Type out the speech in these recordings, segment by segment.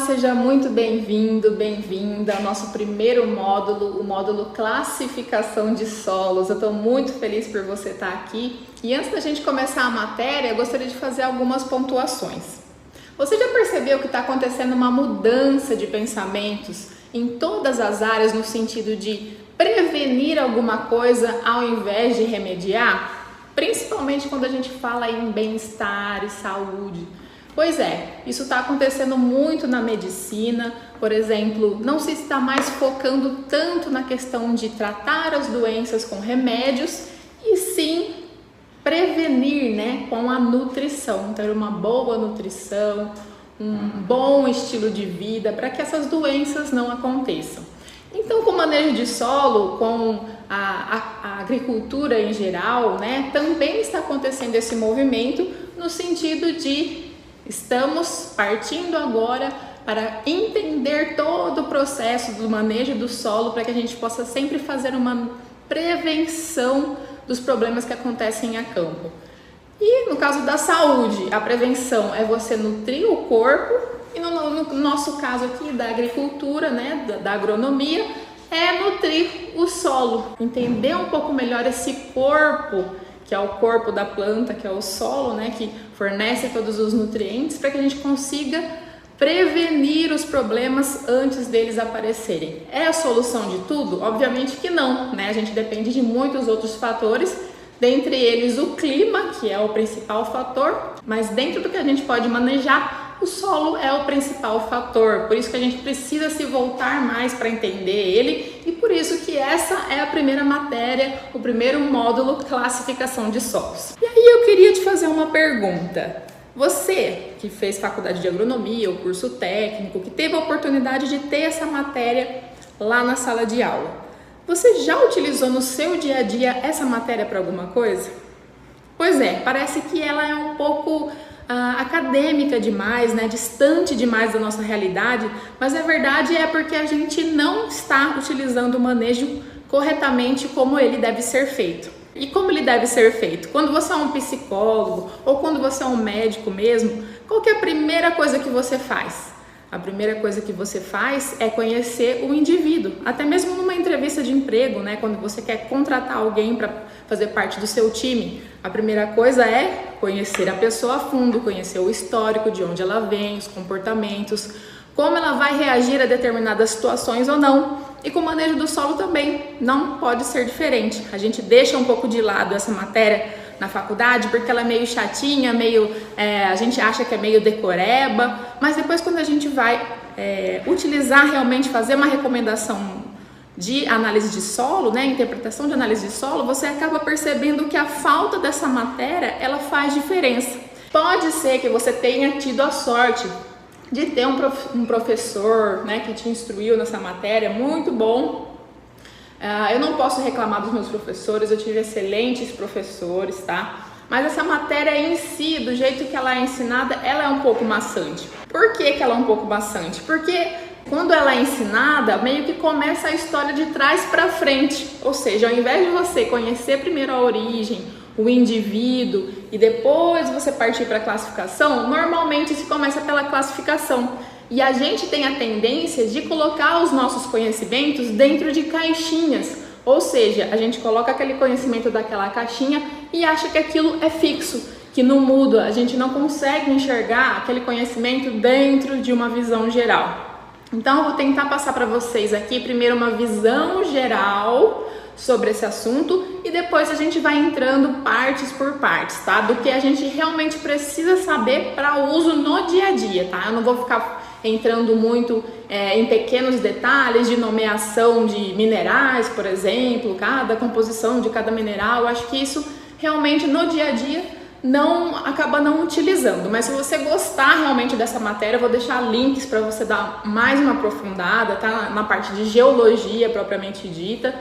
seja muito bem-vindo, bem-vinda ao nosso primeiro módulo, o módulo Classificação de Solos. Eu estou muito feliz por você estar aqui e antes da gente começar a matéria, eu gostaria de fazer algumas pontuações. Você já percebeu que está acontecendo uma mudança de pensamentos em todas as áreas no sentido de prevenir alguma coisa ao invés de remediar? Principalmente quando a gente fala em bem-estar e saúde. Pois é, isso está acontecendo muito na medicina, por exemplo, não se está mais focando tanto na questão de tratar as doenças com remédios e sim prevenir, com a nutrição, ter uma boa nutrição, um bom estilo de vida para que essas doenças não aconteçam. Então, com o manejo de solo, com a agricultura em geral, também está acontecendo esse movimento no sentido de estamos partindo agora para entender todo o processo do manejo do solo para que a gente possa sempre fazer uma prevenção dos problemas que acontecem a campo. E no caso da saúde, a prevenção é você nutrir o corpo e no nosso caso aqui da agricultura, da agronomia, é nutrir o solo, entender um pouco melhor esse corpo, que é o corpo da planta, que é o solo, que fornece todos os nutrientes para que a gente consiga prevenir os problemas antes deles aparecerem. É a solução de tudo? Obviamente que não, A gente depende de muitos outros fatores, dentre eles o clima, que é o principal fator, mas dentro do que a gente pode manejar, o solo é o principal fator, por isso que a gente precisa se voltar mais para entender ele e por isso que essa é a primeira matéria, o primeiro módulo, classificação de solos. E aí eu queria te fazer uma pergunta. Você que fez faculdade de agronomia, o curso técnico, que teve a oportunidade de ter essa matéria lá na sala de aula, você já utilizou no seu dia a dia essa matéria para alguma coisa? Pois é, parece que ela é um pouco acadêmica demais, distante demais da nossa realidade, mas a verdade é porque a gente não está utilizando o manejo corretamente como ele deve ser feito. E como ele deve ser feito? Quando você é um psicólogo ou quando você é um médico mesmo, qual que é a primeira coisa que você faz? A primeira coisa que você faz é conhecer o indivíduo, até mesmo numa entrevista de emprego, quando você quer contratar alguém para fazer parte do seu time, a primeira coisa é conhecer a pessoa a fundo, conhecer o histórico, de onde ela vem, os comportamentos, como ela vai reagir a determinadas situações ou não. E com o manejo do solo também não pode ser diferente. A gente deixa um pouco de lado essa matéria na faculdade porque ela é meio chatinha, a gente acha que é meio decoreba, mas depois quando a gente vai utilizar realmente, fazer uma recomendação de análise de solo, interpretação de análise de solo, você acaba percebendo que a falta dessa matéria, ela faz diferença. Pode ser que você tenha tido a sorte de ter um professor, que te instruiu nessa matéria, muito bom. Eu não posso reclamar dos meus professores, eu tive excelentes professores, Mas essa matéria em si, do jeito que ela é ensinada, ela é um pouco maçante. Por que ela é um pouco maçante? Porque quando ela é ensinada, meio que começa a história de trás para frente. Ou seja, ao invés de você conhecer primeiro a origem, o indivíduo e depois você partir para a classificação, normalmente se começa pela classificação. E a gente tem a tendência de colocar os nossos conhecimentos dentro de caixinhas. Ou seja, a gente coloca aquele conhecimento daquela caixinha e acha que aquilo é fixo, que não muda. A gente não consegue enxergar aquele conhecimento dentro de uma visão geral. Então, eu vou tentar passar para vocês aqui primeiro uma visão geral sobre esse assunto e depois a gente vai entrando partes por partes, do que a gente realmente precisa saber para uso no dia a dia, Eu não vou ficar entrando muito em pequenos detalhes de nomeação de minerais, por exemplo, cada composição de cada mineral. Eu acho que isso realmente no dia a dia acaba não utilizando, mas se você gostar realmente dessa matéria, eu vou deixar links para você dar mais uma aprofundada, na parte de geologia propriamente dita.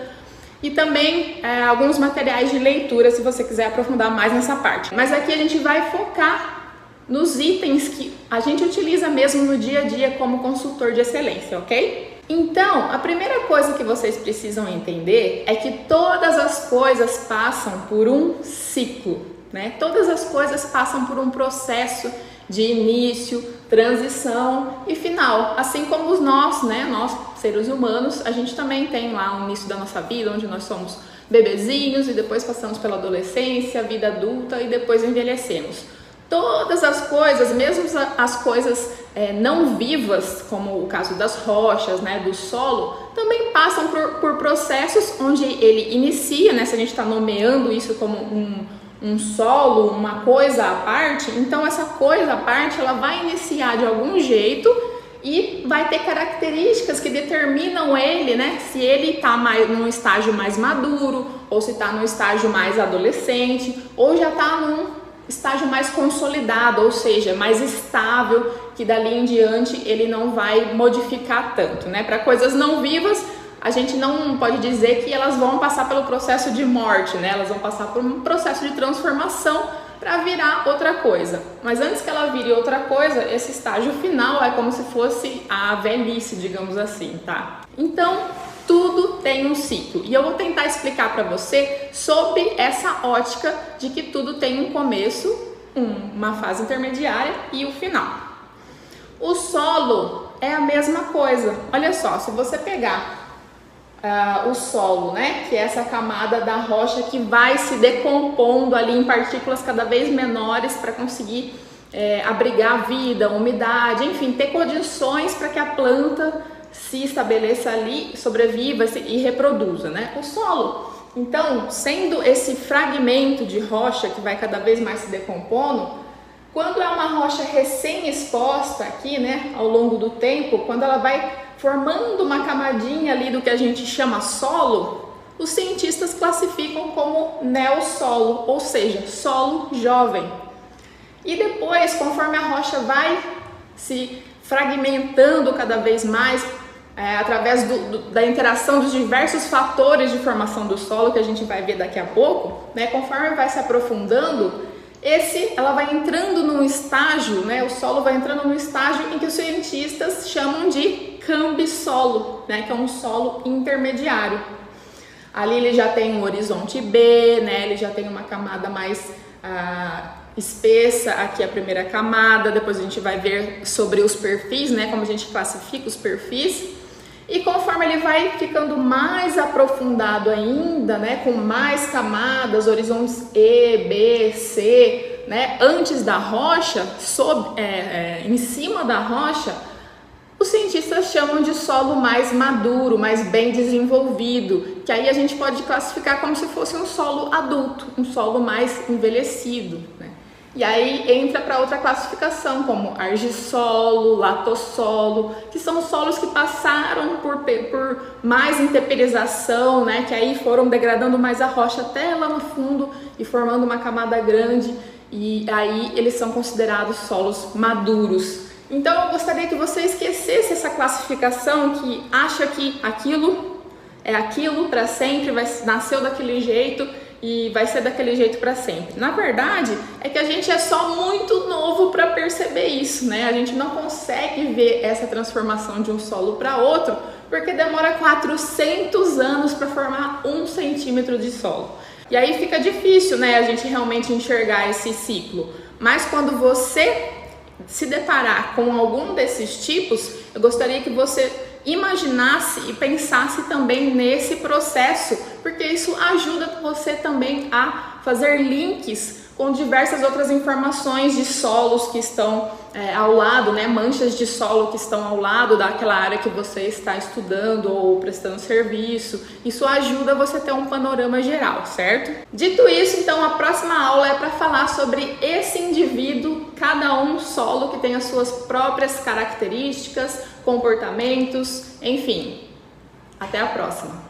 E também alguns materiais de leitura se você quiser aprofundar mais nessa parte. Mas aqui a gente vai focar nos itens que a gente utiliza mesmo no dia a dia como consultor de excelência, ok? Então, a primeira coisa que vocês precisam entender é que todas as coisas passam por um ciclo, Todas as coisas passam por um processo de início, transição e final. Assim como nós, né, nós seres humanos, a gente também tem lá o início da nossa vida, onde nós somos bebezinhos e depois passamos pela adolescência, vida adulta e depois envelhecemos. Todas as coisas, mesmo as coisas não vivas, como o caso das rochas, né, do solo, também passam por processos onde ele inicia, né, se a gente está nomeando isso como um solo, uma coisa à parte, então essa coisa à parte ela vai iniciar de algum jeito e vai ter características que determinam ele, né, se ele está num estágio mais maduro, ou se está num estágio mais adolescente, ou já está num estágio mais consolidado, ou seja, mais estável, que dali em diante ele não vai modificar tanto, né? Para coisas não vivas, a gente não pode dizer que elas vão passar pelo processo de morte, né? Elas vão passar por um processo de transformação para virar outra coisa. Mas antes que ela vire outra coisa, esse estágio final é como se fosse a velhice, digamos assim, tá? Então, tudo tem um ciclo e eu vou tentar explicar para você sobre essa ótica de que tudo tem um começo, uma fase intermediária e o final. O solo é a mesma coisa. Olha só, se você pegar o solo, né, que é essa camada da rocha que vai se decompondo ali em partículas cada vez menores para conseguir abrigar a vida, a umidade, enfim, ter condições para que a planta se estabeleça ali, sobreviva e reproduza, né? O solo, então, sendo esse fragmento de rocha que vai cada vez mais se decompondo, quando é uma rocha recém-exposta aqui, né, ao longo do tempo, quando ela vai formando uma camadinha ali do que a gente chama solo, os cientistas classificam como neossolo, ou seja, solo jovem. E depois, conforme a rocha vai se fragmentando cada vez mais, através da interação dos diversos fatores de formação do solo, que a gente vai ver daqui a pouco, né, conforme vai se aprofundando, ela vai entrando num estágio, né, o solo vai entrando num estágio em que os cientistas chamam de cambissolo, né, que é um solo intermediário. Ali ele já tem um horizonte B, né, ele já tem uma camada mais espessa, aqui a primeira camada, depois a gente vai ver sobre os perfis, né, como a gente classifica os perfis. E conforme ele vai ficando mais aprofundado ainda, né, com mais camadas, horizontes E, B, C, né, antes da rocha, em cima da rocha, os cientistas chamam de solo mais maduro, mais bem desenvolvido, que aí a gente pode classificar como se fosse um solo adulto, um solo mais envelhecido, né? E aí entra para outra classificação, como argissolo, latossolo, que são solos que passaram por mais intemperização, né, que aí foram degradando mais a rocha até lá no fundo e formando uma camada grande, e aí eles são considerados solos maduros. Então eu gostaria que você esquecesse essa classificação que acha que aquilo é aquilo para sempre, nasceu daquele jeito e vai ser daquele jeito para sempre. Na verdade, é que a gente é só muito novo para perceber isso, né? A gente não consegue ver essa transformação de um solo para outro, porque demora 400 anos para formar 1 centímetro de solo. E aí fica difícil, né, a gente realmente enxergar esse ciclo. Mas quando você se deparar com algum desses tipos, eu gostaria que você imaginasse e pensasse também nesse processo, porque isso ajuda você também a fazer links com diversas outras informações de solos que estão ao lado, né, manchas de solo que estão ao lado daquela área que você está estudando ou prestando serviço. Isso ajuda você a ter um panorama geral, certo? Dito isso, então a próxima aula é para falar sobre esse indivíduo, cada um solo que tem as suas próprias características, comportamentos, enfim. Até a próxima!